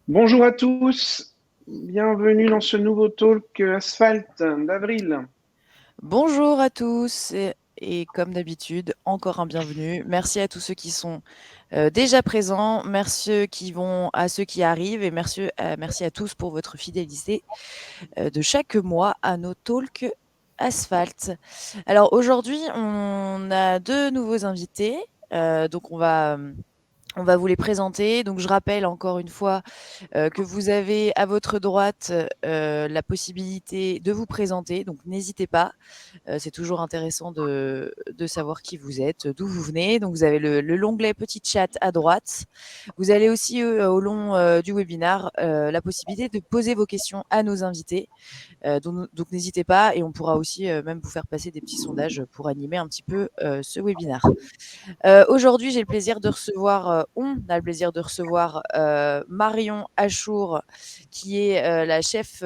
Bonjour à tous, bienvenue dans ce nouveau talk Asphalte d'Avril. Bonjour à tous et comme d'habitude, encore un bienvenue. Merci à tous ceux qui sont déjà présents, merci à ceux qui arrivent et merci à tous pour votre fidélité de chaque mois à nos talks asphalte. Alors aujourd'hui, on a deux nouveaux invités, donc on va vous les présenter. Donc je rappelle encore une fois que vous avez à votre droite la possibilité de vous présenter, donc n'hésitez pas. C'est toujours intéressant de savoir qui vous êtes, d'où vous venez. Donc, vous avez l'onglet petit chat à droite. Vous allez aussi, au long du webinaire, la possibilité de poser vos questions à nos invités. Donc n'hésitez pas et on pourra aussi même vous faire passer des petits sondages pour animer un petit peu ce webinaire. Aujourd'hui, on a le plaisir de recevoir Marion Achour, qui est la chef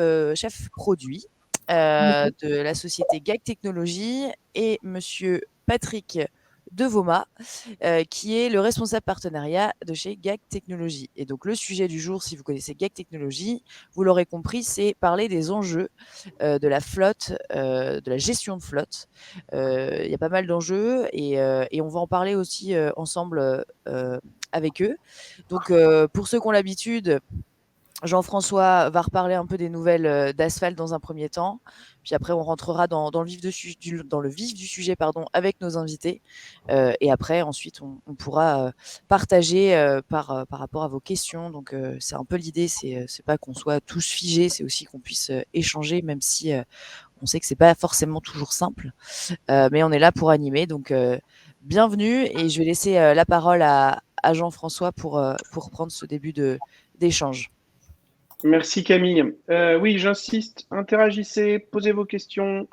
produit de la société GAG Technologies, et Monsieur Patrick Devoma, qui est le responsable partenariat de chez GAG Technologies. Et donc le sujet du jour, si vous connaissez GAG Technologies, vous l'aurez compris, c'est parler des enjeux de la flotte, de la gestion de flotte. Il y a pas mal d'enjeux et on va en parler aussi ensemble avec eux. Donc pour ceux qui ont l'habitude, Jean-François va reparler un peu des nouvelles d'Asphalte dans un premier temps, puis après on rentrera dans le vif du sujet pardon, avec nos invités, et après ensuite on pourra partager par rapport à vos questions. Donc c'est un peu l'idée, c'est pas qu'on soit tous figés, c'est aussi qu'on puisse échanger, même si on sait que c'est pas forcément toujours simple, mais on est là pour animer. Donc bienvenue, et je vais laisser la parole à Jean-François pour prendre ce début d'échange. Merci Camille. Oui, j'insiste, interagissez, posez vos questions.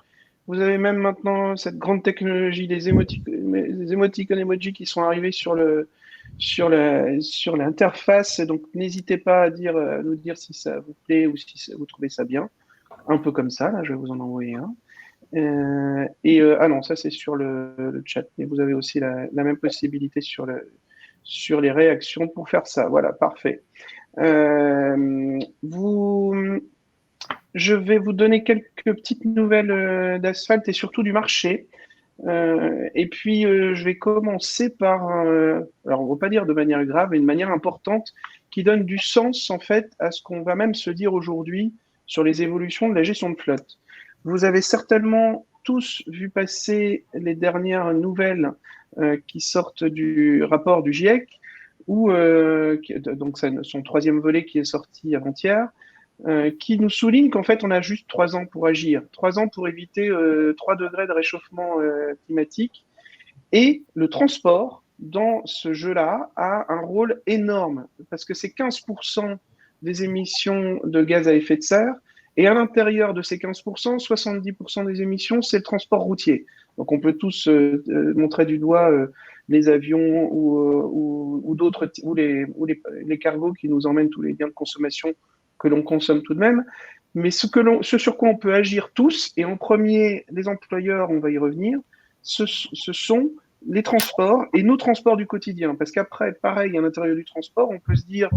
Vous avez même maintenant cette grande technologie des émoticônes emoji qui sont arrivés sur l'interface. Donc n'hésitez pas à nous dire si ça vous plaît ou si vous trouvez ça bien. Un peu comme ça, là, je vais vous en envoyer un. Ah non, ça c'est sur le chat, mais vous avez aussi la même possibilité sur les réactions pour faire ça. Voilà, parfait. Euh, vous, je vais vous donner quelques petites nouvelles d'asphalte et surtout du marché. Et puis, je vais commencer par, alors on ne va pas dire de manière grave, mais de manière importante, qui donne du sens en fait à ce qu'on va même se dire aujourd'hui sur les évolutions de la gestion de flotte. Vous avez certainement tous vu passer les dernières nouvelles qui sortent du rapport du GIEC, donc c'est son troisième volet qui est sorti avant-hier, qui nous souligne qu'en fait, on a juste 3 ans pour agir. 3 ans pour éviter 3 degrés de réchauffement climatique. Et le transport, dans ce jeu-là, a un rôle énorme, parce que c'est 15% des émissions de gaz à effet de serre, et à l'intérieur de ces 15%, 70% des émissions, c'est le transport routier. Donc on peut tous montrer du doigt les avions ou d'autres, les cargos qui nous emmènent tous les biens de consommation que l'on consomme tout de même. Mais ce sur quoi on peut agir tous, et en premier, les employeurs, on va y revenir, ce sont les transports et nos transports du quotidien. Parce qu'après, pareil, à l'intérieur du transport, on peut se dire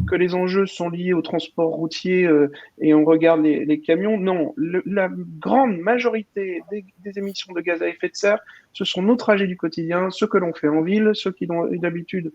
que les enjeux sont liés au transport routier et on regarde les camions. Non, la grande majorité des émissions de gaz à effet de serre, ce sont nos trajets du quotidien, ceux que l'on fait en ville, ceux qui d'habitude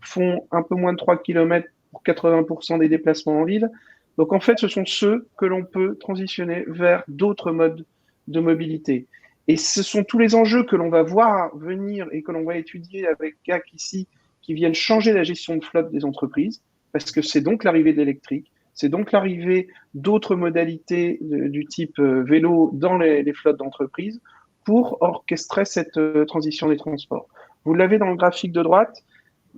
font un peu moins de 3 km pour 80% des déplacements en ville. Donc en fait, ce sont ceux que l'on peut transitionner vers d'autres modes de mobilité. Et ce sont tous les enjeux que l'on va voir venir et que l'on va étudier avec GAC ici, qui viennent changer la gestion de flotte des entreprises, parce que c'est donc l'arrivée de l'électrique, c'est donc l'arrivée d'autres modalités du type vélo dans les flottes d'entreprise pour orchestrer cette transition des transports. Vous l'avez dans le graphique de droite,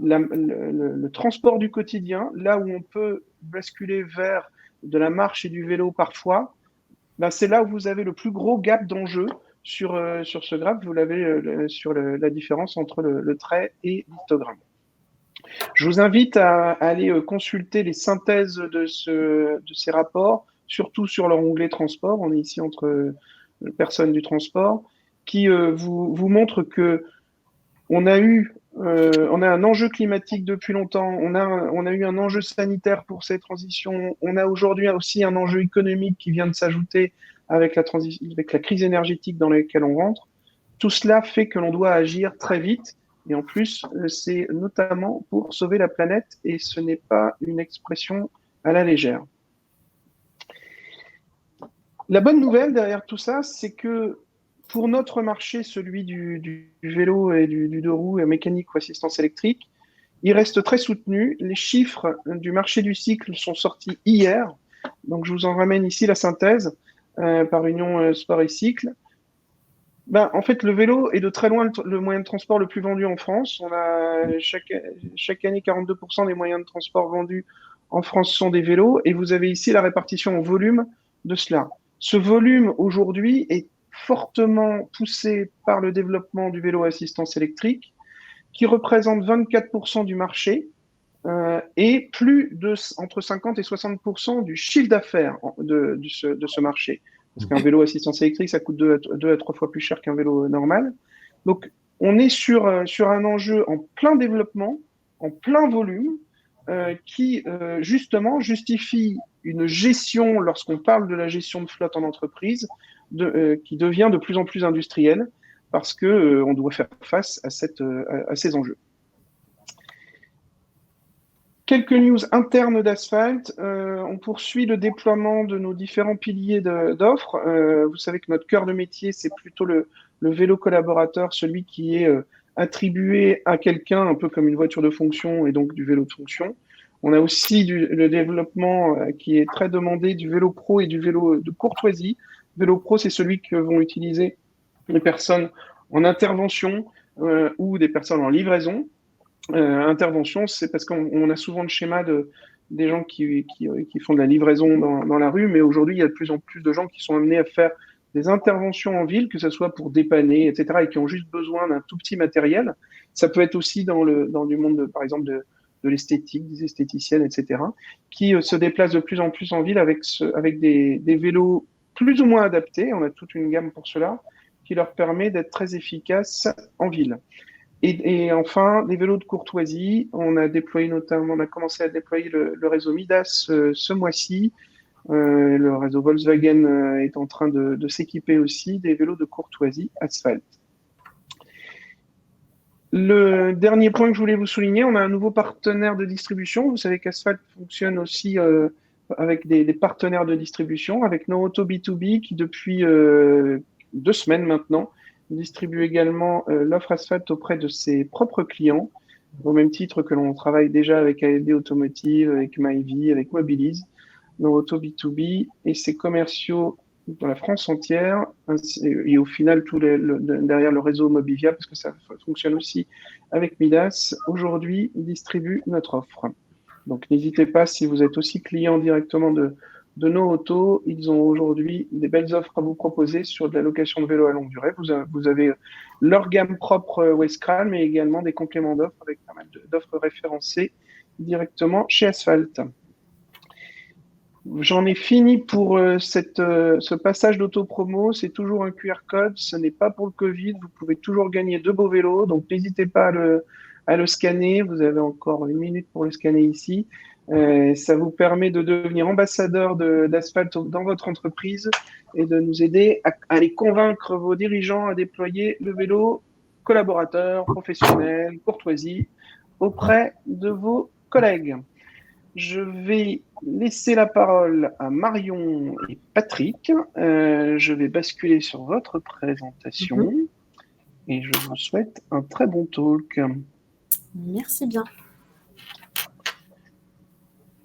le transport du quotidien, là où on peut basculer vers de la marche et du vélo parfois, ben c'est là où vous avez le plus gros gap d'enjeu sur ce graphe. Vous l'avez sur la différence entre le trait et l'histogramme. Je vous invite à aller consulter les synthèses de ces rapports, surtout sur leur onglet transport. On est ici entre personnes du transport, qui vous montre que on a eu On a un enjeu climatique depuis longtemps, on a eu un enjeu sanitaire pour ces transitions, on a aujourd'hui aussi un enjeu économique qui vient de s'ajouter avec la crise énergétique dans laquelle on rentre. Tout cela fait que l'on doit agir très vite. Et en plus, c'est notamment pour sauver la planète et ce n'est pas une expression à la légère. La bonne nouvelle derrière tout ça, c'est que pour notre marché, celui du vélo et du deux roues mécanique ou assistance électrique, il reste très soutenu. Les chiffres du marché du cycle sont sortis hier. Donc, je vous en ramène ici la synthèse par Union Sport et Cycle. En fait, le vélo est de très loin le moyen de transport le plus vendu en France. On a chaque année 42% des moyens de transport vendus en France sont des vélos. Et vous avez ici la répartition en volume de cela. Ce volume aujourd'hui est fortement poussé par le développement du vélo à assistance électrique, qui représente 24% du marché et entre 50 et 60% du chiffre d'affaires de ce marché. Parce qu'un vélo assistance électrique, ça coûte 2 à 3 fois plus cher qu'un vélo normal. Donc, on est sur un enjeu en plein développement, en plein volume, qui justement justifie une gestion, lorsqu'on parle de la gestion de flotte en entreprise, qui devient de plus en plus industrielle, parce que on doit faire face à ces enjeux. Quelques news internes d'Asphalt. On poursuit le déploiement de nos différents piliers d'offres. Vous savez que notre cœur de métier, c'est plutôt le vélo collaborateur, celui qui est attribué à quelqu'un, un peu comme une voiture de fonction et donc du vélo de fonction. On a aussi le développement qui est très demandé du vélo pro et du vélo de courtoisie. Vélo pro, c'est celui que vont utiliser les personnes en intervention ou des personnes en livraison. Intervention, c'est parce qu'on a souvent le schéma des gens qui font de la livraison dans la rue, mais aujourd'hui, il y a de plus en plus de gens qui sont amenés à faire des interventions en ville, que ce soit pour dépanner, etc., et qui ont juste besoin d'un tout petit matériel. Ça peut être aussi dans du monde, par exemple, de l'esthétique, des esthéticiennes, etc., qui se déplacent de plus en plus en ville avec des vélos plus ou moins adaptés. On a toute une gamme pour cela, qui leur permet d'être très efficaces en ville. Et enfin, des vélos de courtoisie. On a commencé à déployer le réseau Midas ce mois-ci. Le réseau Volkswagen est en train de s'équiper aussi des vélos de courtoisie Asphalt. Le dernier point que je voulais vous souligner, on a un nouveau partenaire de distribution. Vous savez qu'Asphalt fonctionne aussi avec des partenaires de distribution, avec No Auto B2B qui depuis 2 semaines maintenant distribue également l'offre Asphalt auprès de ses propres clients, au même titre que l'on travaille déjà avec ALD Automotive, avec Myvi, avec Mobilize, No Auto B2B et ses commerciaux dans la France entière, et au final derrière le réseau Mobivia, parce que ça fonctionne aussi avec Midas, aujourd'hui distribue notre offre. Donc n'hésitez pas, si vous êtes aussi client directement de nos autos, ils ont aujourd'hui des belles offres à vous proposer sur de la location de vélo à longue durée. Vous avez leur gamme propre Westcral, mais également des compléments d'offres avec pas mal d'offres référencées directement chez Asphalt. J'en ai fini pour ce passage d'auto-promo. C'est toujours un QR code. Ce n'est pas pour le Covid. Vous pouvez toujours gagner de beaux vélos. Donc, n'hésitez pas à le scanner. Vous avez encore 1 minute pour le scanner ici. Ça vous permet de devenir ambassadeur d'Asphalt dans votre entreprise et de nous aider à aller convaincre vos dirigeants à déployer le vélo collaborateur, professionnel, courtoisie auprès de vos collègues. Je vais laisser la parole à Marion et Patrick. Je vais basculer sur votre présentation et je vous souhaite un très bon talk. Merci bien.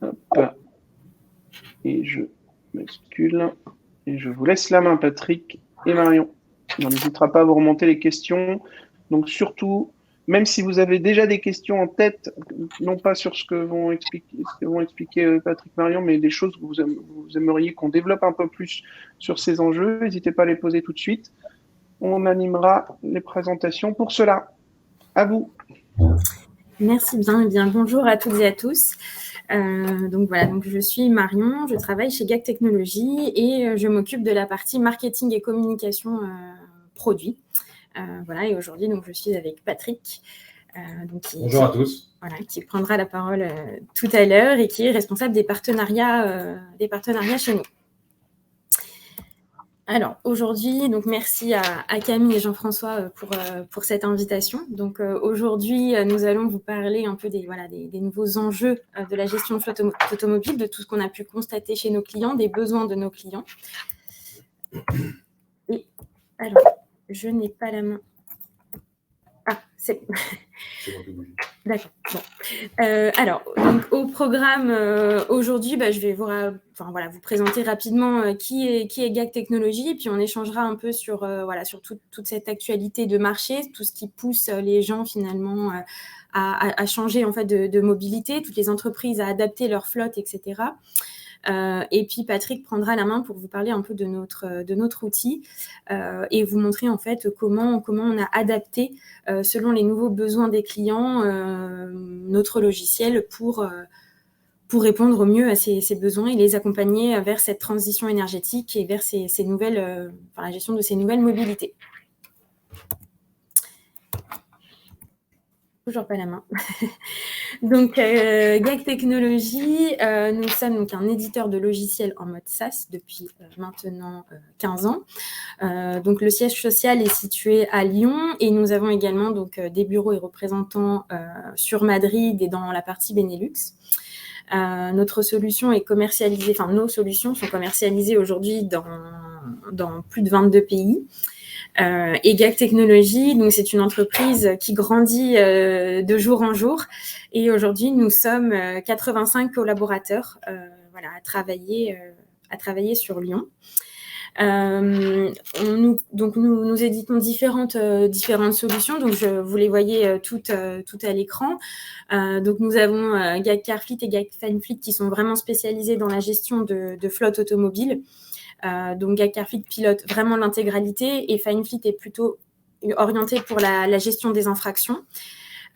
Hop. Et je bascule et je vous laisse la main, Patrick et Marion. On n'hésitera pas à vous remonter les questions. Donc surtout, même si vous avez déjà des questions en tête, non pas sur ce que vont expliquer Patrick et Marion, mais des choses que vous aimeriez qu'on développe un peu plus sur ces enjeux, n'hésitez pas à les poser tout de suite. On animera les présentations pour cela. À vous. Merci bien. Eh bien, bonjour à toutes et à tous. Donc je suis Marion, je travaille chez GAC Technologies et je m'occupe de la partie marketing et communication produit. Et aujourd'hui, donc, je suis avec Patrick. Bonjour à tous. Voilà, qui prendra la parole tout à l'heure et qui est responsable des partenariats chez nous. Alors, aujourd'hui, donc merci à Camille et Jean-François pour cette invitation. Donc, aujourd'hui, nous allons vous parler un peu des nouveaux enjeux de la gestion de flotte automobile, de tout ce qu'on a pu constater chez nos clients, des besoins de nos clients. Et alors, je n'ai pas la main. Ah, c'est bon. D'accord. Bon. Alors, donc, au programme aujourd'hui, je vais vous présenter rapidement qui est GAC Technologies, et puis on échangera un peu sur toute cette actualité de marché, tout ce qui pousse les gens finalement à changer en fait de mobilité, toutes les entreprises à adapter leur flotte, etc. Et puis Patrick prendra la main pour vous parler un peu de notre outil et vous montrer en fait comment on a adapté selon les nouveaux besoins des clients notre logiciel pour répondre au mieux à ces besoins et les accompagner vers cette transition énergétique et vers ces nouvelles, la gestion de ces nouvelles mobilités. Toujours pas la main. Donc, GAC Technologies, nous sommes donc un éditeur de logiciels en mode SaaS depuis maintenant 15 ans. Donc, le siège social est situé à Lyon et nous avons également donc, des bureaux et représentants sur Madrid et dans la partie Benelux. Notre solution est commercialisée, nos solutions sont commercialisées aujourd'hui dans plus de 22 pays. Et GAC Technologies, donc c'est une entreprise qui grandit de jour en jour. Et aujourd'hui, nous sommes 85 collaborateurs à travailler sur Lyon. Nous éditons différentes solutions. Donc, vous les voyez toutes à l'écran. Donc, nous avons GAC Carfleet et GAC Finefleet qui sont vraiment spécialisés dans la gestion de flotte automobile. Donc, GAC Carfleet pilote vraiment l'intégralité et Finefleet est plutôt orienté pour la gestion des infractions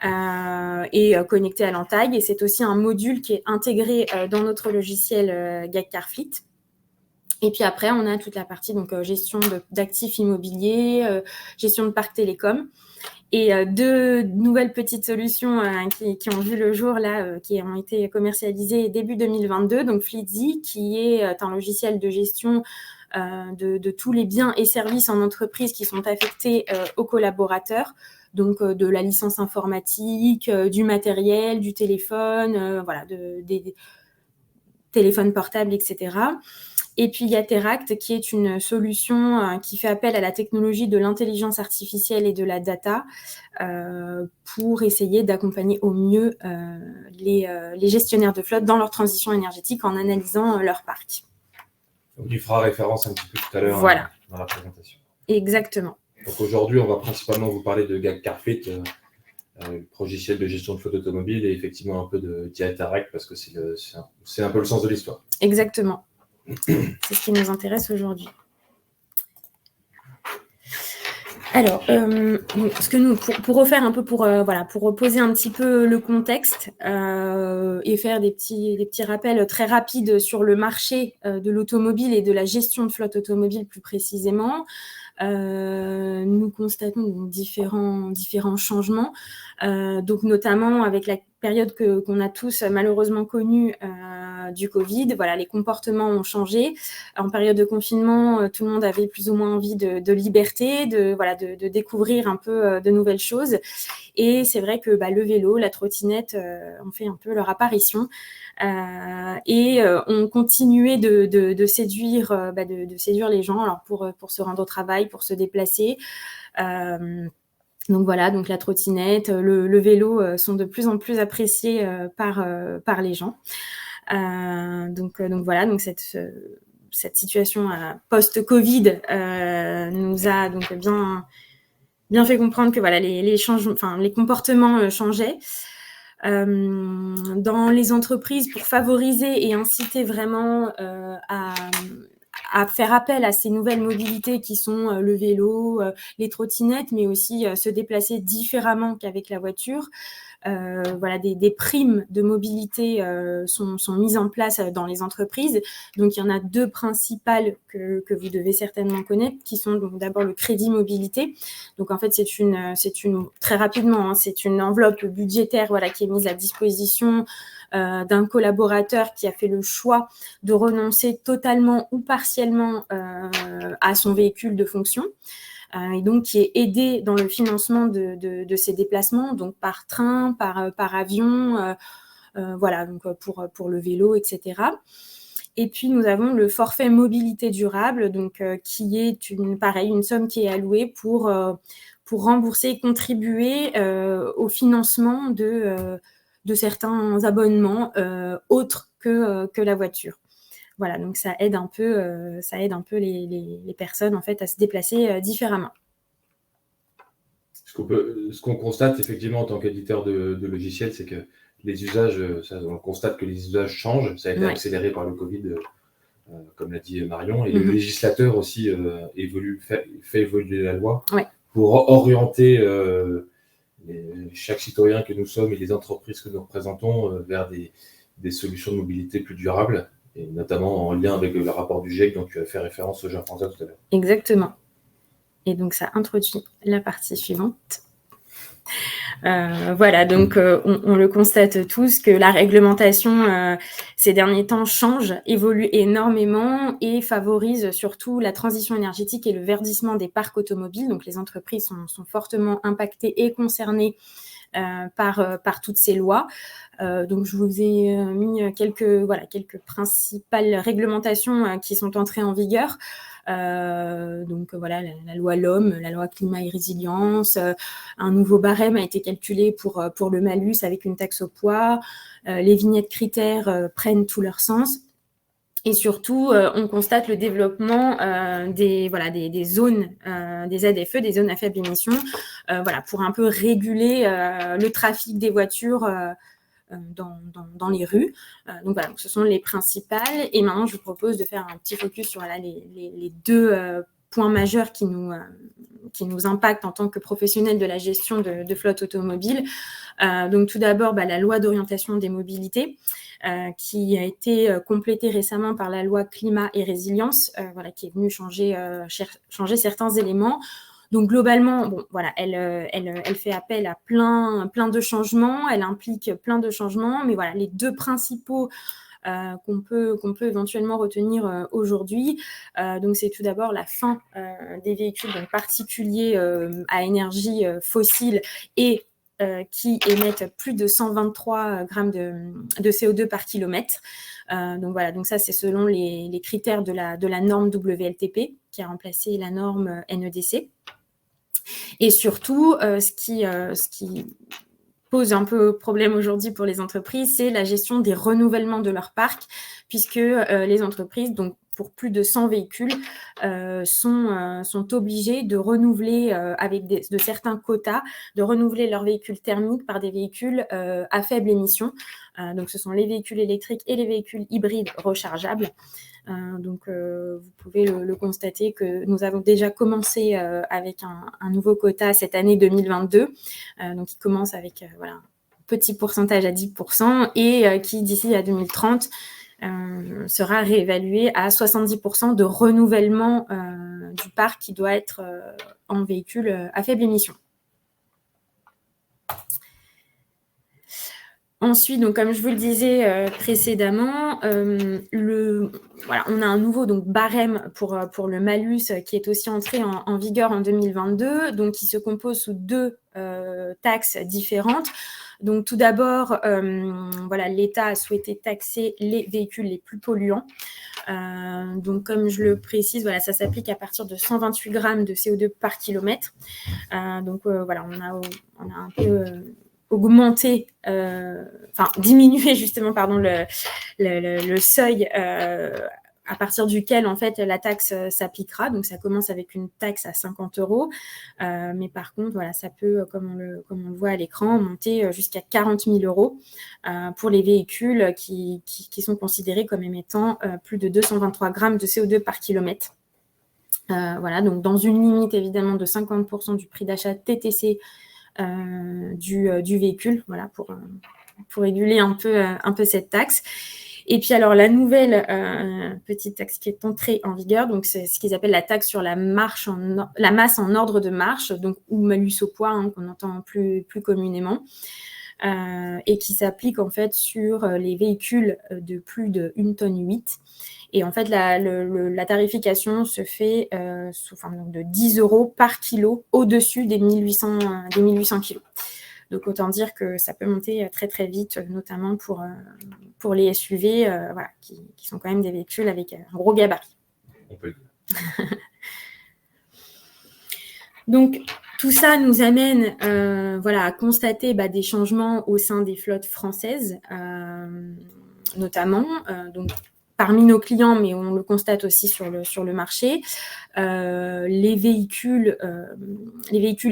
et connecté à l'Entag. Et c'est aussi un module qui est intégré dans notre logiciel GAC Carfleet. Et puis après, on a toute la partie donc gestion d'actifs immobiliers, gestion de parcs télécom. Et deux nouvelles petites solutions qui ont vu le jour là, qui ont été commercialisées début 2022. Donc Fleetzy, qui est un logiciel de gestion de tous les biens et services en entreprise qui sont affectés aux collaborateurs. Donc de la licence informatique, du matériel, du téléphone, des téléphones portables, etc. Et puis, il y a Teract, qui est une solution qui fait appel à la technologie de l'intelligence artificielle et de la data pour essayer d'accompagner au mieux les gestionnaires de flotte dans leur transition énergétique en analysant leur parc. On y fera référence un petit peu tout à l'heure dans la présentation. Exactement. Donc aujourd'hui, on va principalement vous parler de GAC Carfleet, logiciel de gestion de flotte automobile, et effectivement un peu de Teract parce que c'est un peu le sens de l'histoire. Exactement. C'est ce qui nous intéresse aujourd'hui. Alors, pour refaire un peu, pour reposer un petit peu le contexte et faire des petits rappels très rapides sur le marché de l'automobile et de la gestion de flotte automobile plus précisément. Nous constatons différents changements, donc notamment avec la période qu'on a tous malheureusement connue du Covid. Voilà, les comportements ont changé. En période de confinement, tout le monde avait plus ou moins envie de liberté, de découvrir un peu de nouvelles choses. Et c'est vrai que le vélo, la trottinette ont fait un peu leur apparition. Et on continuait de séduire les gens alors pour se rendre au travail, pour se déplacer. Donc voilà, donc la trottinette, le vélo sont de plus en plus appréciés par les gens. Donc voilà, donc cette situation post-Covid nous a donc bien fait comprendre que voilà les comportements changeaient. Dans les entreprises pour favoriser et inciter vraiment à faire appel à ces nouvelles mobilités qui sont le vélo, les trottinettes, mais aussi se déplacer différemment qu'avec la voiture. voilà, des primes de mobilité sont mises en place dans les entreprises. Donc, il y en a 2 principales que vous devez certainement connaître, qui sont donc d'abord le crédit mobilité. Donc, en fait, c'est une très rapidement, hein, c'est une enveloppe budgétaire, voilà, qui est mise à disposition d'un collaborateur qui a fait le choix de renoncer totalement ou partiellement à son véhicule de fonction. Et donc qui est aidé dans le financement de ses déplacements, donc par train, par avion, voilà, donc pour le vélo, etc. Et puis nous avons le forfait mobilité durable, donc qui est une somme qui est allouée pour rembourser et contribuer au financement de certains abonnements autres que la voiture. Voilà, donc ça aide un peu les personnes en fait à se déplacer différemment. Ce qu'on constate effectivement en tant qu'éditeur de logiciels, c'est que les usages, on constate que les usages changent. Ça a été accéléré par le Covid, comme l'a dit Marion, et le législateur aussi fait évoluer la loi pour orienter chaque citoyen que nous sommes et les entreprises que nous représentons vers des solutions de mobilité plus durables, et notamment en lien avec le rapport du GIEC dont tu as fait référence, Jean-François, tout à l'heure. Exactement. Et donc, ça introduit la partie suivante. Voilà, donc on le constate tous que la réglementation ces derniers temps change, évolue énormément et favorise surtout la transition énergétique et le verdissement des parcs automobiles. Donc, les entreprises sont fortement impactées et concernées par toutes ces lois. Donc, je vous ai mis quelques principales réglementations qui sont entrées en vigueur. Donc, voilà, la loi LOM, la loi climat et résilience, un nouveau barème a été calculé pour le malus avec une taxe au poids. Les vignettes critères prennent tout leur sens. Et surtout, on constate le développement des zones, des ZFE, des zones à faible émission, voilà, pour un peu réguler le trafic des voitures dans les rues. Donc voilà, ce sont les principales. Et maintenant, je vous propose de faire un petit focus sur les 2 points majeurs qui nous impactent en tant que professionnels de la gestion de flotte automobile. Donc tout d'abord, la loi d'orientation des mobilités, qui a été complétée récemment par la loi climat et résilience, voilà, qui est venue changer certains éléments. Donc globalement, bon, voilà, elle fait appel à plein de changements, elle implique plein de changements, mais voilà, les 2 principaux qu'on peut éventuellement retenir aujourd'hui. Donc, c'est tout d'abord la fin des véhicules donc particuliers à énergie fossile et qui émettent plus de 123 grammes de CO2 par kilomètre. Donc, voilà, donc ça, c'est selon les critères de la norme WLTP qui a remplacé la norme NEDC. Et surtout, ce qui pose un peu problème aujourd'hui pour les entreprises, c'est la gestion des renouvellements de leur parc, puisque les entreprises, donc pour plus de 100 véhicules, sont obligées de renouveler avec de certains quotas, de renouveler leurs véhicules thermiques par des véhicules à faible émission. Donc, ce sont les véhicules électriques et les véhicules hybrides rechargeables. Donc, vous pouvez le constater que nous avons déjà commencé avec un nouveau quota cette année 2022. Donc, il commence avec un petit pourcentage à 10% et qui, d'ici à 2030, sera réévalué à 70% de renouvellement du parc qui doit être en véhicule à faible émission. Ensuite, donc, comme je vous le disais précédemment, on a un nouveau barème pour le malus qui est aussi entré en vigueur en 2022, donc qui se compose sous 2 taxes différentes. Donc, tout d'abord, l'État a souhaité taxer les véhicules les plus polluants. Donc, comme je le précise, ça s'applique à partir de 128 grammes de CO2 par kilomètre. Donc, on a un peu augmenter, diminuer justement, le seuil à partir duquel en fait la taxe s'appliquera. Donc ça commence avec une taxe à 50 €, mais par contre ça peut, comme on le voit à l'écran, monter jusqu'à 40 000 € pour les véhicules qui sont considérés comme émettant plus de 223 grammes de CO2 par kilomètre. Donc dans une limite évidemment de 50% du prix d'achat TTC du véhicule, voilà, pour réguler un peu cette taxe. Et puis alors la nouvelle petite taxe qui est entrée en vigueur, donc c'est ce qu'ils appellent la taxe sur la masse en ordre de marche, donc ou malus au poids, hein, qu'on entend plus communément, et qui s'applique en fait sur les véhicules de plus de 1,8 tonne. Et en fait, la tarification se fait sous forme de 10 € par kilo au-dessus des 1800 kilos. Donc, autant dire que ça peut monter très, très vite, notamment pour les SUV, voilà, qui sont quand même des véhicules avec un gros gabarit. On peut le dire. Donc, tout ça nous amène voilà, à constater des changements au sein des flottes françaises, notamment. Donc, parmi nos clients, mais on le constate aussi sur le marché, les véhicules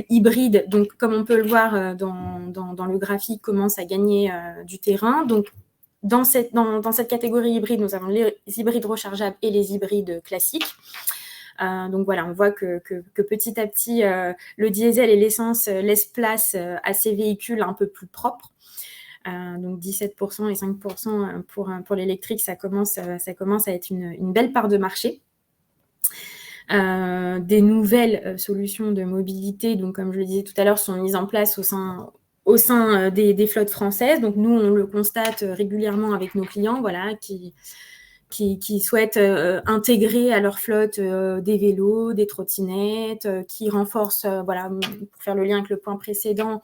hybrides, donc comme on peut le voir dans le graphique, commencent à gagner du terrain. Donc, dans cette catégorie hybride, nous avons les hybrides rechargeables et les hybrides classiques. Donc voilà, on voit que petit à petit, le diesel et l'essence laissent place à ces véhicules un peu plus propres. Donc 17% et 5% pour l'électrique, ça commence à être une belle part de marché. Des nouvelles solutions de mobilité, donc comme je le disais tout à l'heure, sont mises en place au sein des flottes françaises. Donc nous, on le constate régulièrement avec nos clients, voilà, qui souhaitent intégrer à leur flotte des vélos, des trottinettes, qui renforcent, voilà, pour faire le lien avec le point précédent,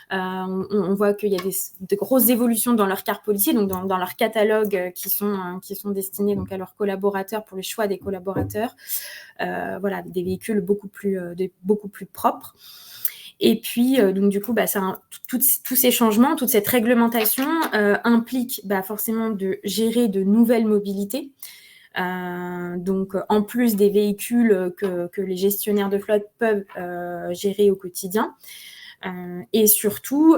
on voit qu'il y a de grosses évolutions dans leur carte policier, donc dans leur catalogue qui sont destinés donc à leurs collaborateurs pour le choix des collaborateurs, voilà, des véhicules beaucoup plus propres. Et puis, donc du coup, tous ces changements, toute cette réglementation implique forcément de gérer de nouvelles mobilités. Donc, en plus des véhicules que les gestionnaires de flotte peuvent gérer au quotidien. Et surtout,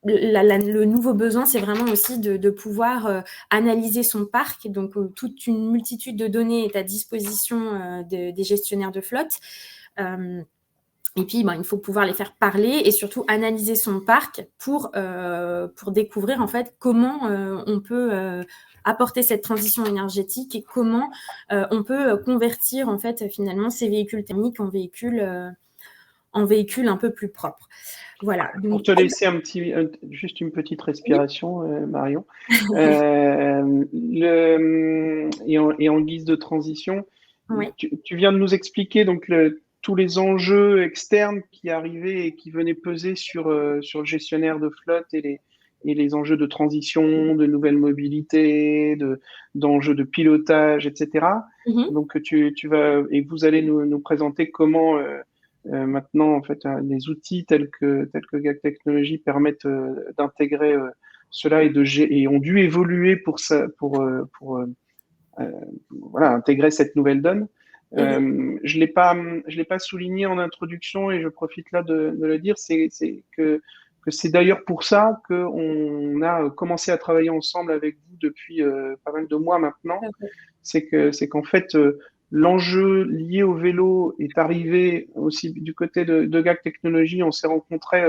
le nouveau besoin, c'est vraiment aussi de pouvoir analyser son parc. Donc, toute une multitude de données est à disposition des gestionnaires de flotte. Et puis, il faut pouvoir les faire parler et surtout analyser son parc pour découvrir en fait comment on peut apporter cette transition énergétique et comment on peut convertir en fait finalement ces véhicules thermiques en véhicules un peu plus propres. Voilà. Donc, pour te laisser juste une petite respiration, Marion. Et en guise de transition, oui. Tu viens de nous expliquer donc tous les enjeux externes qui arrivaient et qui venaient peser sur le gestionnaire de flotte et les enjeux de transition, de nouvelles mobilités, d'enjeux de pilotage, etc. Mm-hmm. Donc vous allez nous présenter comment maintenant en fait les outils tels que GAC Technologies permettent d'intégrer cela et ont dû évoluer pour voilà, intégrer cette nouvelle donne. Je l'ai pas souligné en introduction et je profite là de le dire, c'est que c'est d'ailleurs pour ça qu'on a commencé à travailler ensemble avec vous depuis pas mal de mois maintenant. Okay. C'est qu'en fait l'enjeu lié au vélo est arrivé aussi du côté de GAC Technologies. On s'est rencontrés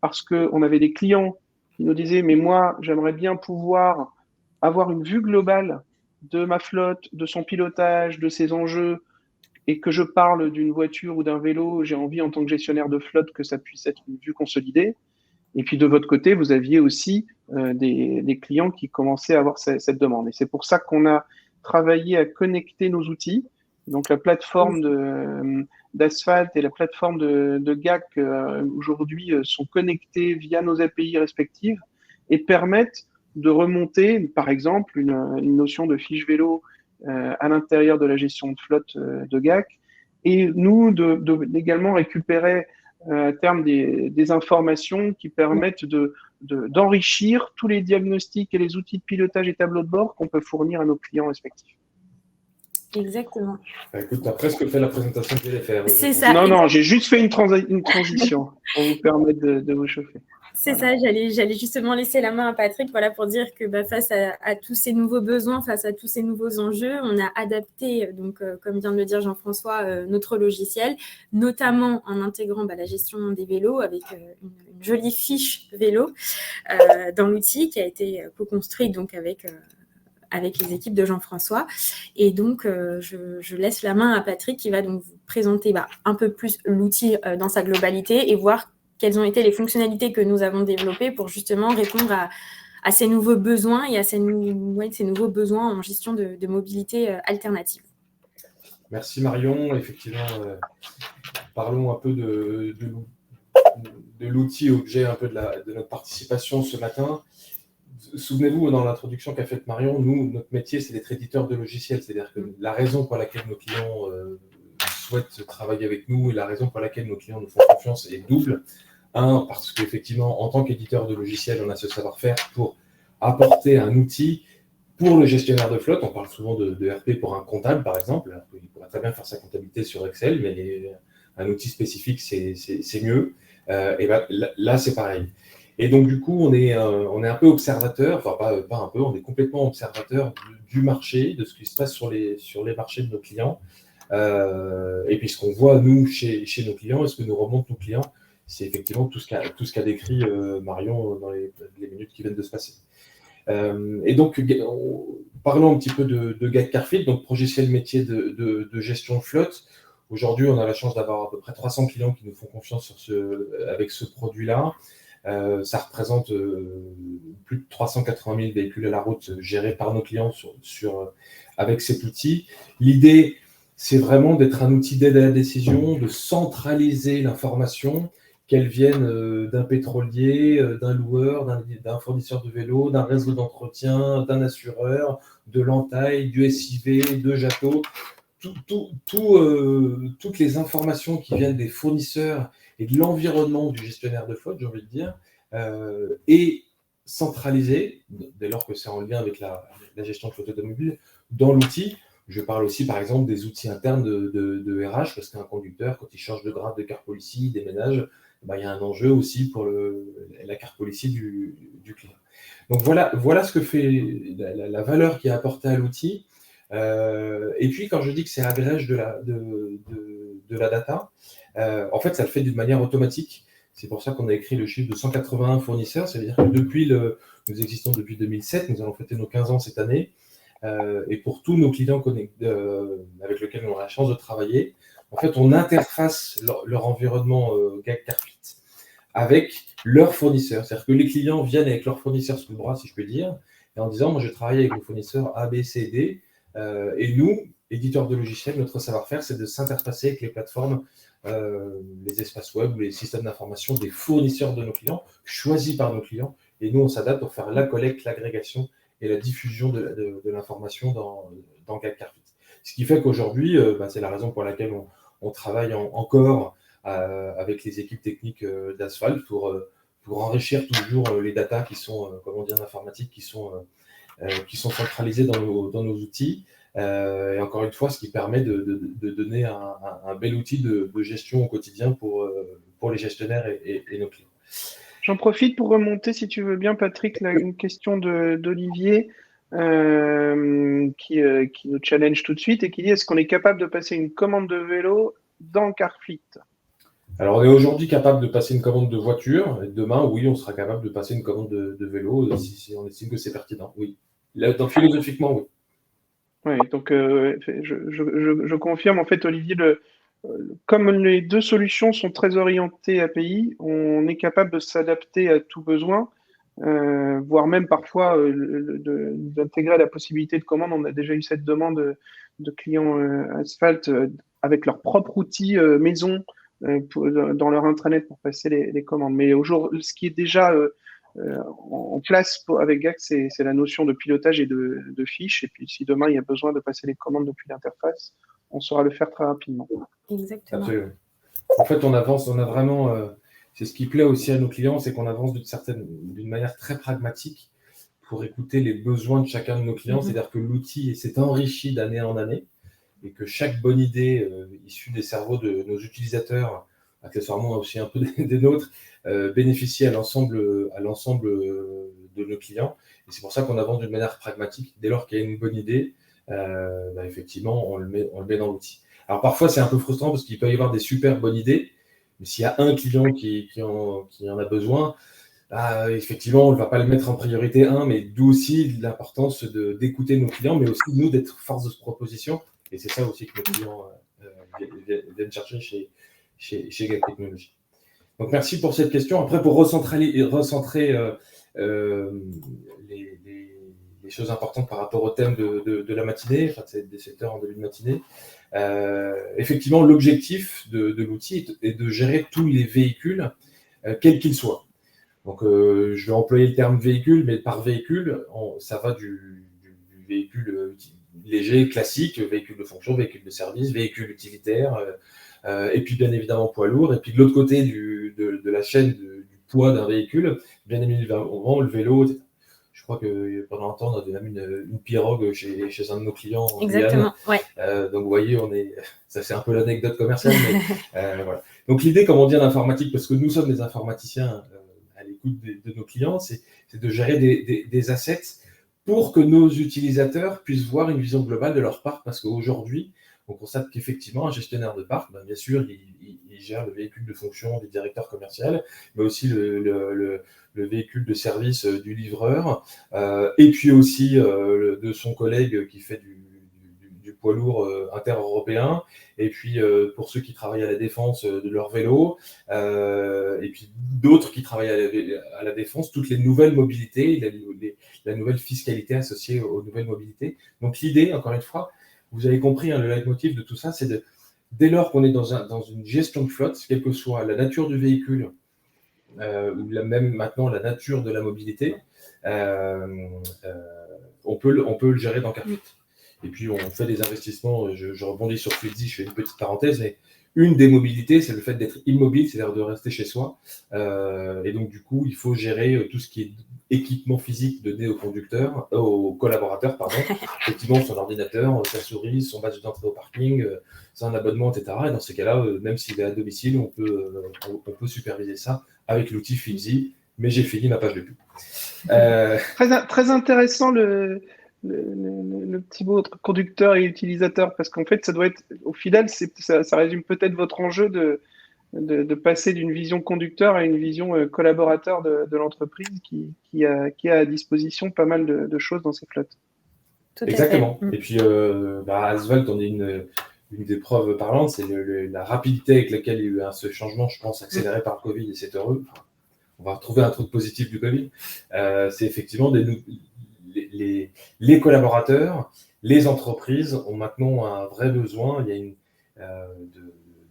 parce qu'on avait des clients qui nous disaient mais moi j'aimerais bien pouvoir avoir une vue globale de ma flotte, de son pilotage, de ses enjeux, et que je parle d'une voiture ou d'un vélo, j'ai envie en tant que gestionnaire de flotte que ça puisse être une vue consolidée. Et puis de votre côté, vous aviez aussi des clients qui commençaient à avoir cette demande. Et c'est pour ça qu'on a travaillé à connecter nos outils. Donc la plateforme d'Asphalt et la plateforme de GAC aujourd'hui sont connectés via nos API respectives et permettent de remonter, par exemple, une notion de fiche vélo à l'intérieur de la gestion de flotte de GAC, et nous également récupérer à terme des informations qui permettent d'enrichir tous les diagnostics et les outils de pilotage et tableaux de bord qu'on peut fournir à nos clients respectifs. Exactement. Écoute, tu as presque fait la présentation que je voulais faire. C'est ça. Non, j'ai juste fait une transition pour vous permettre de vous chauffer. C'est ça, j'allais justement laisser la main à Patrick, voilà, pour dire que face à tous ces nouveaux besoins, face à tous ces nouveaux enjeux, on a adapté, donc, comme vient de le dire Jean-François, notre logiciel, notamment en intégrant la gestion des vélos avec une jolie fiche vélo dans l'outil qui a été co-construite donc avec les équipes de Jean-François. Et donc, je laisse la main à Patrick qui va donc vous présenter un peu plus l'outil dans sa globalité et voir quelles ont été les fonctionnalités que nous avons développées pour justement répondre à ces nouveaux besoins et à ces nouveaux besoins en gestion de mobilité alternative. Merci Marion. Effectivement, parlons un peu de l'outil objet un peu de notre participation ce matin. Souvenez-vous, dans l'introduction qu'a faite Marion, nous, notre métier, c'est d'être éditeur de logiciels. C'est-à-dire que la raison pour laquelle nos clients souhaitent travailler avec nous et la raison pour laquelle nos clients nous font confiance est double. Un, parce qu'effectivement, en tant qu'éditeur de logiciels, on a ce savoir-faire pour apporter un outil pour le gestionnaire de flotte. On parle souvent de RP pour un comptable, par exemple. Il pourrait très bien faire sa comptabilité sur Excel, mais un outil spécifique, c'est mieux. Et là, c'est pareil. Et donc, du coup, on est un peu observateur, enfin, pas un peu, on est complètement observateur du marché, de ce qui se passe sur les marchés de nos clients. Et puis, ce qu'on voit, nous, chez nos clients, et ce que nous remontent nos clients, c'est effectivement tout ce qu'a décrit Marion dans les minutes qui viennent de se passer. Et donc, parlons un petit peu de GAC Carfleet, donc logiciel métier de gestion de flotte. Aujourd'hui, on a la chance d'avoir à peu près 300 clients qui nous font confiance avec ce produit-là. Ça représente plus de 380 000 véhicules à la route gérés par nos clients avec cet outil. L'idée, c'est vraiment d'être un outil d'aide à la décision, de centraliser l'information, qu'elle vienne d'un pétrolier, d'un loueur, d'un fournisseur de vélo, d'un réseau d'entretien, d'un assureur, de l'entaille, du SIV, de Jato. Toutes les informations qui viennent des fournisseurs et de l'environnement du gestionnaire de flotte, j'ai envie de dire, et centralisées, dès lors que c'est en lien avec la gestion de flotte automobile, dans l'outil. Je parle aussi, par exemple, des outils internes de RH, parce qu'un conducteur, quand il change de grade de car policy, il déménage, il y a un enjeu aussi pour la car policy du client. Donc voilà ce que fait la valeur qui est apportée à l'outil. Et puis, quand je dis que c'est agrège de la data, en fait, ça le fait d'une manière automatique. C'est pour ça qu'on a écrit le chiffre de 181 fournisseurs. Ça veut dire que nous existons depuis 2007, nous allons fêter nos 15 ans cette année. Et pour tous nos clients avec lesquels on a la chance de travailler, en fait, on interface leur environnement GAC Carfleet avec leurs fournisseurs. C'est-à-dire que les clients viennent avec leurs fournisseurs sous le bras, si je peux dire, et en disant, moi, je travaille avec le fournisseur A, B, C, D. Et nous, éditeurs de logiciels, notre savoir-faire, c'est de s'interfacer avec les plateformes, les espaces web ou les systèmes d'information des fournisseurs de nos clients, choisis par nos clients. Et nous, on s'adapte pour faire la collecte, l'agrégation et la diffusion de l'information dans GAC Carfleet. Ce qui fait qu'aujourd'hui, c'est la raison pour laquelle on travaille encore avec les équipes techniques d'Asphalt pour enrichir toujours les datas qui sont, informatiques, qui sont centralisées dans nos outils. Et encore une fois, ce qui permet de donner un bel outil de gestion au quotidien pour les gestionnaires et nos clients. J'en profite pour remonter, si tu veux bien, Patrick, une question d'Olivier qui nous challenge tout de suite et qui dit, est-ce qu'on est capable de passer une commande de vélo dans Carfleet ? Alors, on est aujourd'hui capable de passer une commande de voiture. Et demain, oui, on sera capable de passer une commande de vélo si on estime que c'est pertinent. Oui. Philosophiquement, oui. Oui, donc je confirme, en fait, Olivier, comme les deux solutions sont très orientées API, on est capable de s'adapter à tout besoin, voire même parfois d'intégrer la possibilité de commande. On a déjà eu cette demande de clients Asphalt avec leur propre outil maison dans leur intranet pour passer les commandes. Mais aujourd'hui, ce qui est déjà en place avec GAC, c'est la notion de pilotage et de fiches. Et puis, si demain, il y a besoin de passer les commandes depuis l'interface, on saura le faire très rapidement. Exactement. Absolument. En fait, on avance, on a vraiment... c'est ce qui plaît aussi à nos clients, c'est qu'on avance d'une manière très pragmatique pour écouter les besoins de chacun de nos clients. C'est-à-dire que l'outil s'est enrichi d'année en année et que chaque bonne idée issue des cerveaux de nos utilisateurs accessoirement aussi un peu des nôtres, bénéficier à l'ensemble de nos clients. Et c'est pour ça qu'on avance d'une manière pragmatique. Dès lors qu'il y a une bonne idée, effectivement, on le met dans l'outil. Alors parfois, c'est un peu frustrant parce qu'il peut y avoir des super bonnes idées, mais s'il y a un client qui en a besoin, effectivement, on ne va pas le mettre en priorité 1, mais d'où aussi l'importance d'écouter nos clients, mais aussi nous d'être force de proposition. Et c'est ça aussi que nos clients viennent chercher chez GAC Technologies. Donc merci pour cette question. Après, pour recentrer les choses importantes par rapport au thème de la matinée, enfin c'est des secteurs en début de matinée, effectivement, l'objectif de l'outil est de gérer tous les véhicules, quels qu'ils soient. Donc, je vais employer le terme véhicule, mais par véhicule, ça va du véhicule léger, classique, véhicule de fonction, véhicule de service, véhicule utilitaire, et puis bien évidemment poids lourd. Et puis de l'autre côté de la chaîne du poids d'un véhicule, bien évidemment le vélo, etc. Je crois que pendant un temps, on avait même une pirogue chez un de nos clients. Exactement, ouais. Donc vous voyez, ça c'est un peu l'anecdote commerciale, mais voilà. Donc l'idée, comme on dit en informatique, parce que nous sommes des informaticiens à l'écoute de nos clients, c'est de gérer des assets pour que nos utilisateurs puissent voir une vision globale de leur parc, parce qu'aujourd'hui, on constate qu'effectivement, un gestionnaire de parc, bien sûr, il gère le véhicule de fonction du directeur commercial, mais aussi le véhicule de service du livreur, et puis aussi de son collègue qui fait du poids lourd inter-européen, et puis pour ceux qui travaillent à la défense, de leur vélo, et puis d'autres qui travaillent à la défense, toutes les nouvelles mobilités, la nouvelle fiscalité associée aux nouvelles mobilités. Donc l'idée, encore une fois, vous avez compris, le leitmotiv de tout ça, c'est dès lors qu'on est dans une gestion de flotte, quelle que soit la nature du véhicule, ou même maintenant la nature de la mobilité, on peut le gérer dans Carfleet. Et puis on fait des investissements, je rebondis sur Fluidzy, je fais une petite parenthèse, mais une des mobilités, c'est le fait d'être immobile, c'est-à-dire de rester chez soi. Et donc du coup, il faut gérer tout ce qui est équipement physique donné aux collaborateurs, pardon. Effectivement, son ordinateur, sa souris, son badge d'entrée au parking, son abonnement, etc. Et dans ces cas-là, même s'il est à domicile, on peut superviser ça avec l'outil Fluidzy. Mais j'ai fini ma page de pub. Très intéressant le petit mot entre conducteur et utilisateur, parce qu'en fait, ça doit être, au final, ça résume peut-être votre enjeu de passer d'une vision conducteur à une vision collaborateur de l'entreprise qui a à disposition pas mal de choses dans ses flottes. Exactement. Et puis, Asphalt, on est une des preuves parlantes, c'est la rapidité avec laquelle il y a eu ce changement, je pense, accéléré par le Covid, et c'est heureux. On va retrouver un truc positif du Covid. C'est effectivement les collaborateurs, les entreprises ont maintenant un vrai besoin. Il y a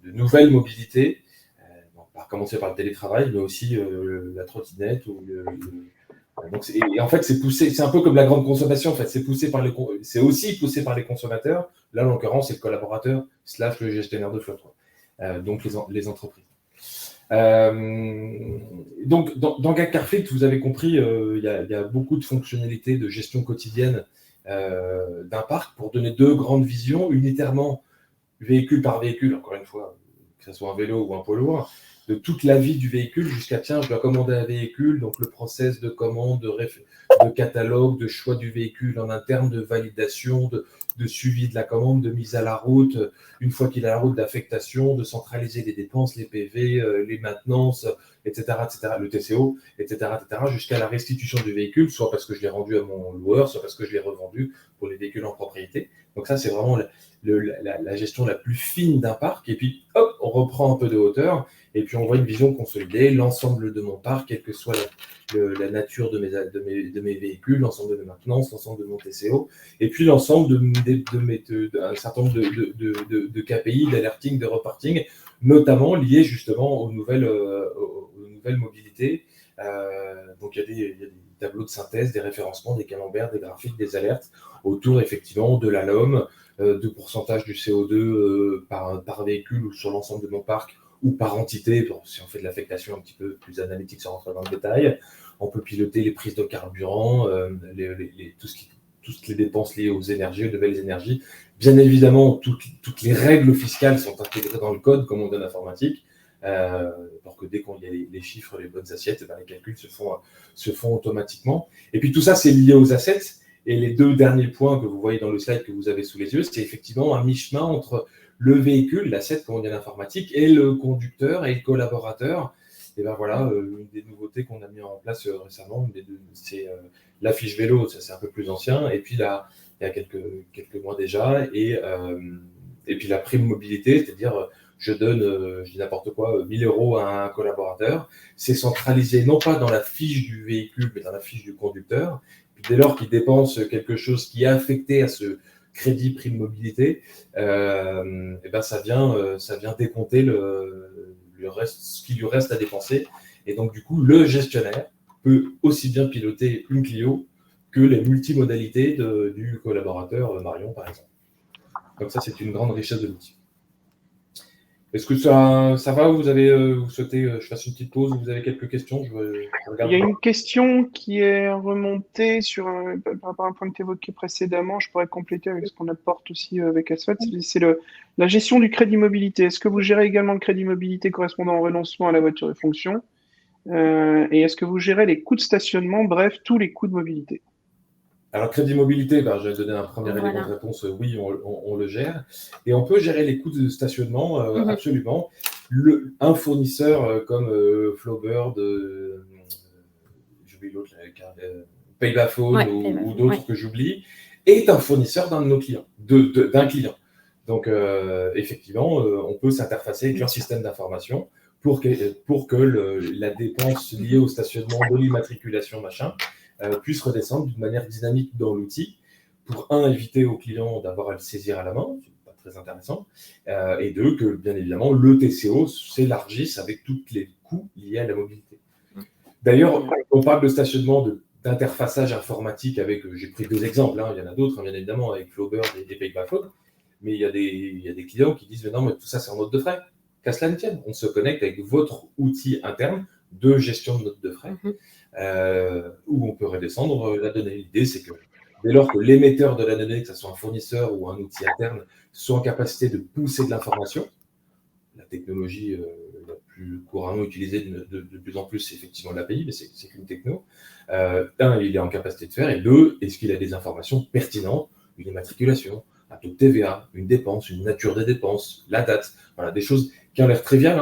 de nouvelles mobilités. On va commencer par le télétravail, mais aussi la trottinette. Et en fait, c'est poussé. C'est un peu comme la grande consommation. En fait, c'est aussi poussé par les consommateurs. Là, en l'occurrence, c'est le collaborateur / le gestionnaire de flotte. Donc les entreprises. Donc, dans GAC Carfleet, vous avez compris, il y a beaucoup de fonctionnalités de gestion quotidienne d'un parc pour donner deux grandes visions, unitairement, véhicule par véhicule, encore une fois, que ce soit un vélo ou un poids lourd, de toute la vie du véhicule jusqu'à, tiens, je dois commander un véhicule, donc le process de commande, de catalogue, de choix du véhicule en interne, de validation, de suivi de la commande, de mise à la route, une fois qu'il est à la route, d'affectation, de centraliser les dépenses, les PV, les maintenances, etc., le TCO, etc., jusqu'à la restitution du véhicule, soit parce que je l'ai rendu à mon loueur, soit parce que je l'ai revendu pour les véhicules en propriété. Donc ça, c'est vraiment la gestion la plus fine d'un parc. Et puis, hop, on reprend un peu de hauteur, et puis on voit une vision consolidée, l'ensemble de mon parc, quelle que soit la nature de mes véhicules, l'ensemble de mes maintenances, l'ensemble de mon TCO, et puis l'ensemble d'un certain nombre de KPI, d'alerting, de reporting, notamment liés justement aux nouvelles mobilités. Donc il y a des tableaux de synthèse, des référencements, des camemberts, des graphiques, des alertes autour effectivement de la LOM, de pourcentage du CO2 par véhicule ou sur l'ensemble de mon parc, ou par entité. Bon, si on fait de l'affectation un petit peu plus analytique sans rentrer dans le détail, on peut piloter les prises de carburant, toutes les dépenses liées aux énergies, aux nouvelles énergies. Bien évidemment, toutes les règles fiscales sont intégrées dans le code, comme on dit en informatique. pour que dès qu'on y a les chiffres, les bonnes assiettes, les calculs se font automatiquement. Et puis tout ça, c'est lié aux assets. Et les 2 derniers points que vous voyez dans le slide que vous avez sous les yeux, c'est effectivement un mi-chemin entre le véhicule, l'asset, comme on dit en informatique, et le conducteur et le collaborateur. Et ben voilà, une des nouveautés qu'on a mis en place récemment, c'est la fiche vélo, ça c'est un peu plus ancien, et puis là, il y a quelques mois déjà, et puis la prime mobilité, c'est-à-dire je donne, je dis n'importe quoi, 1 000 € à un collaborateur, c'est centralisé non pas dans la fiche du véhicule, mais dans la fiche du conducteur. Puis dès lors qu'il dépense quelque chose qui est affecté à ce crédit prime mobilité, et ben ça vient décompter le reste, ce qui lui reste à dépenser. Et donc, du coup, le gestionnaire peut aussi bien piloter une Clio que les multimodalités du collaborateur Marion, par exemple. Comme ça, c'est une grande richesse de l'outil. Est-ce que ça va? Vous souhaitez que je fasse une petite pause? Vous avez quelques questions? Il y a une question qui est remontée par rapport à un point que tu évoquais précédemment. Je pourrais compléter avec ce qu'on apporte aussi avec Asphalt. C'est la gestion du crédit mobilité. Est-ce que vous gérez également le crédit mobilité correspondant au renoncement à la voiture de fonction? Et est-ce que vous gérez les coûts de stationnement, bref, tous les coûts de mobilité? Alors, crédit mobilité, je vais donner un premier élément de réponse. Oui, on le gère. Et on peut gérer les coûts de stationnement, absolument. Un fournisseur comme Flowbird, j'oublie l'autre, Paybaphone ou d'autres que j'oublie, est un fournisseur d'un de nos clients, d'un client. Donc, effectivement, on peut s'interfacer avec leur système d'information pour que la dépense liée au stationnement, de l'immatriculation, machin, puisse redescendre d'une manière dynamique dans l'outil pour, éviter au client d'avoir à le saisir à la main, c'est pas très intéressant, et 2, que bien évidemment le TCO s'élargisse avec tous les coûts liés à la mobilité. D'ailleurs, on parle de stationnement, d'interfaçage informatique avec, j'ai pris 2 exemples, il y en a d'autres, bien évidemment, avec Flowbird et Paybaphone, mais il y a des clients qui disent, mais non, mais tout ça c'est en note de frais, qu'à cela ne tienne, on se connecte avec votre outil interne de gestion de notes de frais, où on peut redescendre la donnée. L'idée, c'est que dès lors que l'émetteur de la donnée, que ce soit un fournisseur ou un outil interne, soit en capacité de pousser de l'information, la technologie la plus couramment utilisée de plus en plus, c'est effectivement l'API, mais c'est qu'une techno. Il est en capacité de faire, et 2, est-ce qu'il a des informations pertinentes, une immatriculation, un taux de TVA, une dépense, une nature des dépenses, la date, voilà, des choses qui ont l'air triviales.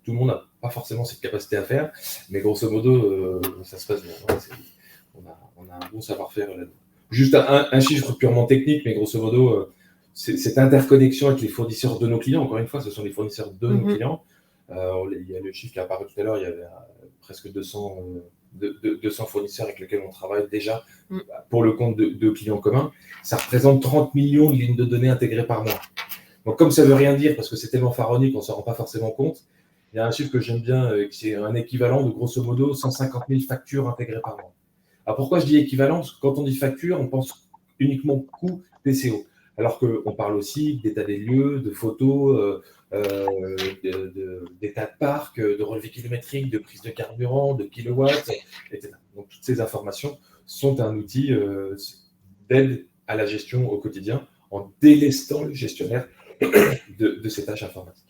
Tout le monde n'a pas forcément cette capacité à faire, mais grosso modo, ça se passe bien. On a un bon savoir-faire là-dedans. Juste un chiffre purement technique, mais grosso modo, cette interconnexion avec les fournisseurs de nos clients, encore une fois, ce sont les fournisseurs de nos clients. Il y a le chiffre qui est apparu tout à l'heure, il y avait presque 200 fournisseurs avec lesquels on travaille déjà pour le compte de clients communs. Ça représente 30 millions de lignes de données intégrées par mois. Donc, comme ça ne veut rien dire, parce que c'est tellement pharaonique qu'on ne s'en rend pas forcément compte, il y a un chiffre que j'aime bien, qui est un équivalent de grosso modo 150 000 factures intégrées par mois. Alors, pourquoi je dis équivalent? Parce que quand on dit facture, on pense uniquement coût TCO. Alors qu'on parle aussi d'état des lieux, de photos, d'état de parc, de relevé kilométrique, de prise de carburant, de kilowatts, etc. Donc, toutes ces informations sont un outil d'aide à la gestion au quotidien en délestant le gestionnaire de ces tâches informatiques.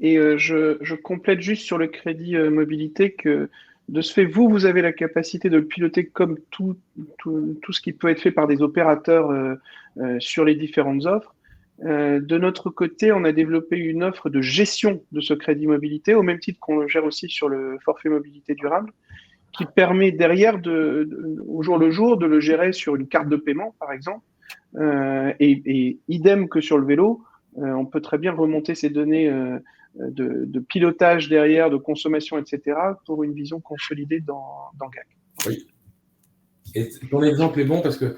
Et je complète juste sur le crédit mobilité que de ce fait, vous avez la capacité de le piloter comme tout ce qui peut être fait par des opérateurs sur les différentes offres. De notre côté, on a développé une offre de gestion de ce crédit mobilité, au même titre qu'on le gère aussi sur le forfait mobilité durable, qui permet derrière, au jour le jour, de le gérer sur une carte de paiement, par exemple. Et idem que sur le vélo, on peut très bien remonter ces données de pilotage derrière, de consommation, etc., pour une vision consolidée dans GAC. Oui. Et ton exemple est bon parce que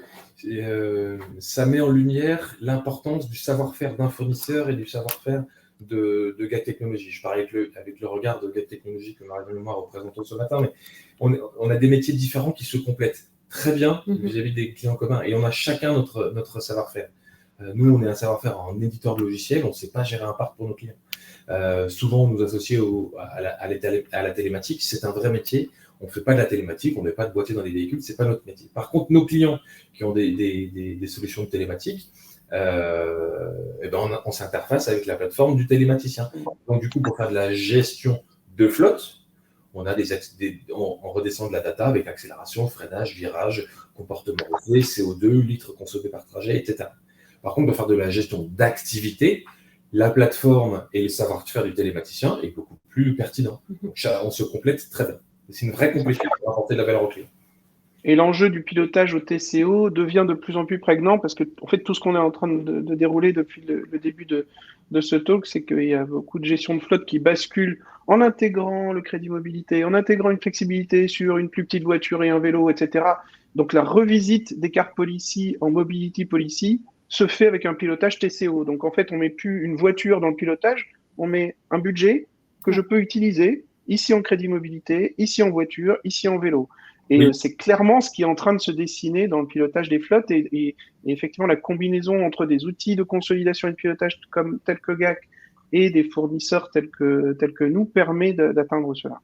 ça met en lumière l'importance du savoir-faire d'un fournisseur et du savoir-faire de GAC Technologies. Je parlais avec le regard de GAC Technologies que Marion et moi représentons ce matin, mais on a des métiers différents qui se complètent très bien vis-à-vis des clients communs et on a chacun notre savoir-faire. Nous, on est un savoir-faire en éditeur de logiciel, on ne sait pas gérer un parc pour nos clients. Souvent, on nous associe à la télématique, c'est un vrai métier. On ne fait pas de la télématique, on ne met pas de boîtier dans les véhicules, ce n'est pas notre métier. Par contre, nos clients qui ont des solutions de télématique, on s'interface avec la plateforme du télématicien. Donc, du coup, pour faire de la gestion de flotte, on redescend de la data avec accélération, freinage, virage, comportement routier, CO2, litres consommés par trajet, etc. Par contre, pour faire de la gestion d'activité, la plateforme et le savoir-faire du télématicien est beaucoup plus pertinent. Donc, on se complète très bien. C'est une vraie complétude pour apporter de la valeur au client. Et l'enjeu du pilotage au TCO devient de plus en plus prégnant parce que, en fait, tout ce qu'on est en train de dérouler depuis le début de ce talk, c'est qu'il y a beaucoup de gestion de flotte qui bascule en intégrant le crédit mobilité, en intégrant une flexibilité sur une plus petite voiture et un vélo, etc. Donc, la revisite des car policy en mobility policy se fait avec un pilotage TCO. Donc, en fait, on met plus une voiture dans le pilotage, on met un budget que je peux utiliser ici en crédit mobilité, ici en voiture, ici en vélo. Et Oui. c'est clairement ce qui est en train de se dessiner dans le pilotage des flottes et effectivement la combinaison entre des outils de consolidation et de pilotage tels que GAC et des fournisseurs tels que nous permet d'atteindre cela.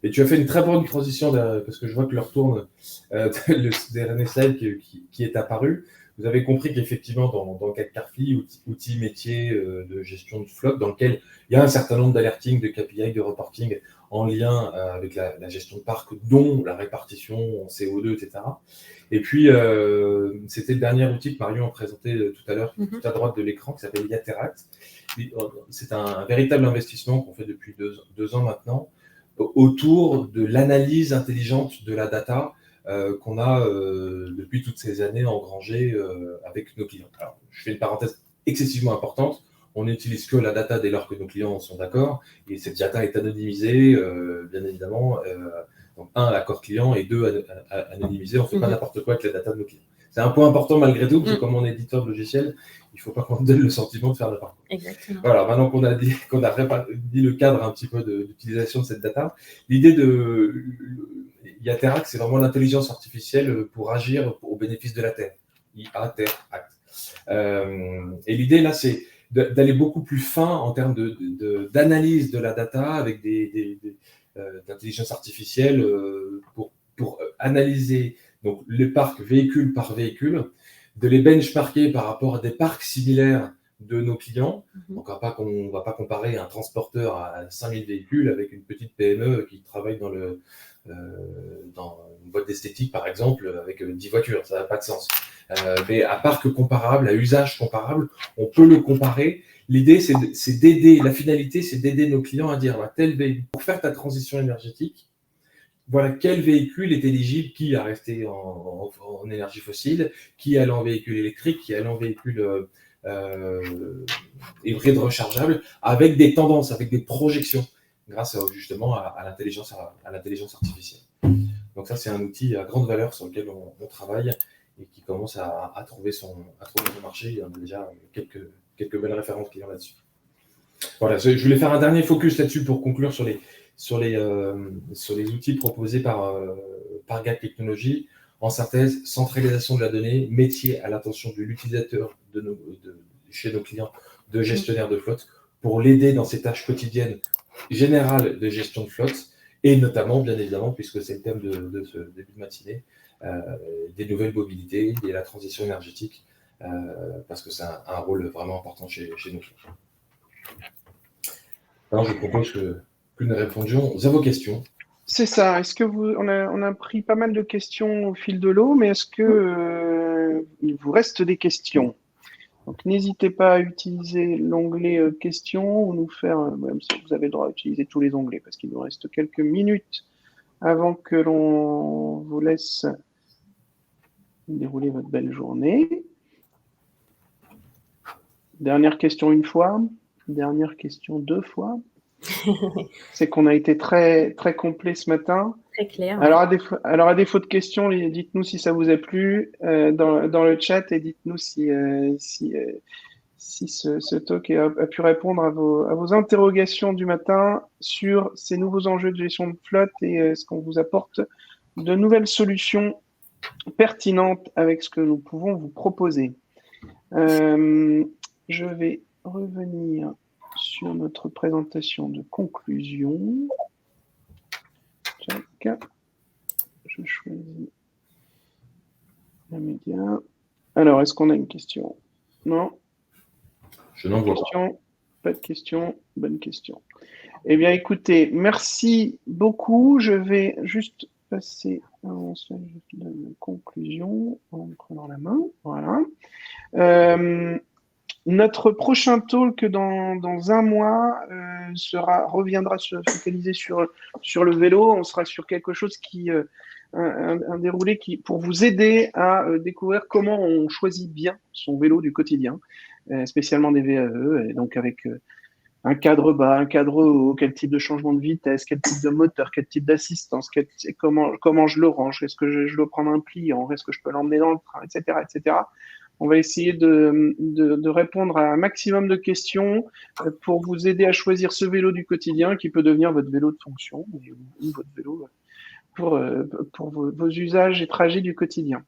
Et tu as fait une très bonne transition parce que je vois que leur tourne le dernier slide qui est apparu. Vous avez compris qu'effectivement, dans GAC Carfly, outils métier de gestion de flotte, dans lequel il y a un certain nombre d'alerting, de KPI, de reporting en lien avec la gestion de parc, dont la répartition en CO2, etc. Et puis, c'était le dernier outil que Marion a présenté tout à l'heure, tout à droite de l'écran, qui s'appelle Yateract. C'est un véritable investissement qu'on fait depuis deux ans maintenant, autour de l'analyse intelligente de la data qu'on a depuis toutes ces années engrangée avec nos clients. Alors, je fais une parenthèse excessivement importante. On n'utilise que la data dès lors que nos clients sont d'accord, et cette data est anonymisée, bien évidemment. Donc, un, l'accord client, et deux, anonymisé. On ne fait pas n'importe quoi avec la data de nos clients. C'est un point important malgré tout, parce que comme on est éditeur de logiciel, il ne faut pas qu'on donne le sentiment de faire n'importe quoi. Exactement. Voilà, maintenant qu'on a dit le cadre un petit peu d'utilisation de cette data, l'idée de Yateract, c'est vraiment l'intelligence artificielle pour agir au bénéfice de la Terre. Yateract. Et l'idée là, c'est d'aller beaucoup plus fin en termes d'analyse de la data avec d'intelligence artificielle pour analyser donc, les parcs véhicule par véhicule, de les benchmarker par rapport à des parcs similaires de nos clients. Donc, on ne va pas comparer un transporteur à 5000 véhicules avec une petite PME qui travaille dans une boîte d'esthétique, par exemple, avec 10 voitures. Ça n'a pas de sens. Mais à parc comparable, à usage comparable, on peut le comparer. L'idée, c'est d'aider, la finalité, c'est d'aider nos clients à dire, tel véhicule, pour faire ta transition énergétique, voilà quel véhicule est éligible, qui a resté en énergie fossile, qui allait en véhicule électrique, qui allait en véhicule hybride rechargeable, avec des tendances, avec des projections, grâce justement à l'intelligence artificielle. Donc ça, c'est un outil à grande valeur sur lequel on travaille et qui commence à trouver son marché. Il y en a déjà quelques belles références clients là-dessus. Voilà, je voulais faire un dernier focus là-dessus pour conclure sur les outils proposés par GAC Technologies. En synthèse, centralisation de la donnée, métier à l'attention de l'utilisateur chez nos clients, de gestionnaires de flotte, pour l'aider dans ses tâches quotidiennes générales de gestion de flotte, et notamment, bien évidemment, puisque c'est le thème de ce début de matinée, des nouvelles mobilités et la transition énergétique, parce que c'est un rôle vraiment important chez nos clients. Alors, je propose que nous répondions à vos questions. C'est ça. Est-ce que on a pris pas mal de questions au fil de l'eau, mais est-ce que il vous reste des questions? Donc, n'hésitez pas à utiliser l'onglet questions ou nous faire, même si vous avez le droit d'utiliser tous les onglets, parce qu'il nous reste quelques minutes avant que l'on vous laisse dérouler votre belle journée. Dernière question une fois, dernière question deux fois. C'est qu'on a été très, très complet ce matin. Très clair. Alors, à défaut de questions, dites-nous si ça vous a plu dans le chat et dites-nous si ce talk a pu répondre à vos interrogations du matin sur ces nouveaux enjeux de gestion de flotte et ce qu'on vous apporte de nouvelles solutions pertinentes avec ce que nous pouvons vous proposer. Je vais revenir sur notre présentation de conclusion. Check. Je choisis la média. Alors, est-ce qu'on a une question? Non. Je n'en vois pas. Pas de questions. Bonne question. Eh bien, écoutez, merci beaucoup. Je vais juste passer en de conclusion en prenant la main. Voilà. Notre prochain talk dans un mois reviendra se focaliser sur le vélo. On sera sur quelque chose qui un déroulé pour vous aider à découvrir comment on choisit bien son vélo du quotidien, spécialement des VAE, et donc avec un cadre bas, un cadre haut, quel type de changement de vitesse, quel type de moteur, quel type d'assistance, comment je le range, est-ce que je dois prendre un pliant, est-ce que je peux l'emmener dans le train, etc., etc. On va essayer de répondre à un maximum de questions pour vous aider à choisir ce vélo du quotidien qui peut devenir votre vélo de fonction ou votre vélo pour vos usages et trajets du quotidien.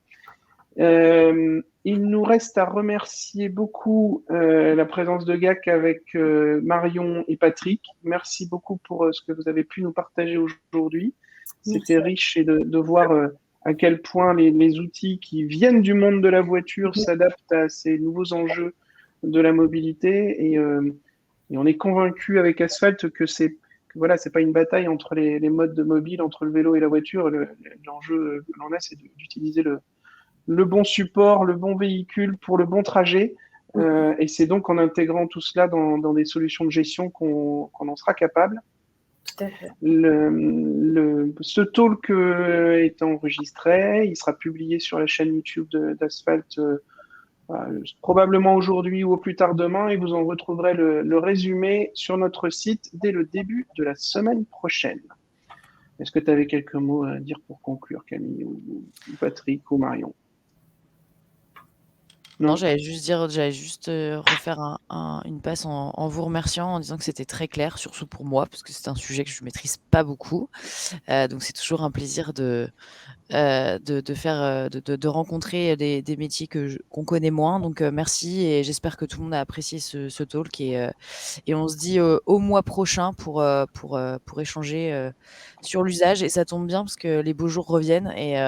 Il nous reste à remercier beaucoup la présence de GAC avec Marion et Patrick. Merci beaucoup pour ce que vous avez pu nous partager aujourd'hui. C'était riche et de voir à quel point les outils qui viennent du monde de la voiture s'adaptent à ces nouveaux enjeux de la mobilité. Et on est convaincu avec Asphalt que c'est pas une bataille entre les modes de mobile, entre le vélo et la voiture. L'enjeu que l'on a, c'est d'utiliser le bon support, le bon véhicule pour le bon trajet. Et c'est donc en intégrant tout cela dans des solutions de gestion qu'on en sera capable. Tout à fait. Ce talk est enregistré, il sera publié sur la chaîne YouTube d'Asphalt probablement aujourd'hui ou au plus tard demain, et vous en retrouverez le résumé sur notre site dès le début de la semaine prochaine. Est-ce que tu avais quelques mots à dire pour conclure, Camille, ou Patrick, ou Marion? Non, j'allais juste refaire une passe en vous remerciant, en disant que c'était très clair, surtout pour moi, parce que c'est un sujet que je maîtrise pas beaucoup. Donc c'est toujours un plaisir de rencontrer des métiers qu'on connaît moins. Donc merci, et j'espère que tout le monde a apprécié ce talk, et on se dit au mois prochain pour échanger sur l'usage. Et ça tombe bien parce que les beaux jours reviennent, et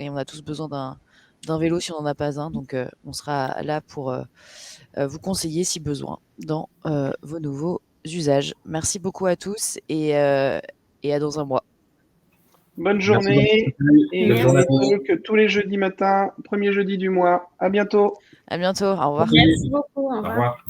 on a tous besoin d'un vélo si on n'en a pas un. Donc on sera là pour vous conseiller si besoin dans vos nouveaux usages. Merci beaucoup à tous, et à dans un mois. Bonne journée. Et que tous les jeudis matins, premier jeudi du mois. À bientôt. À bientôt. Au revoir. Merci beaucoup. Au revoir. Au revoir.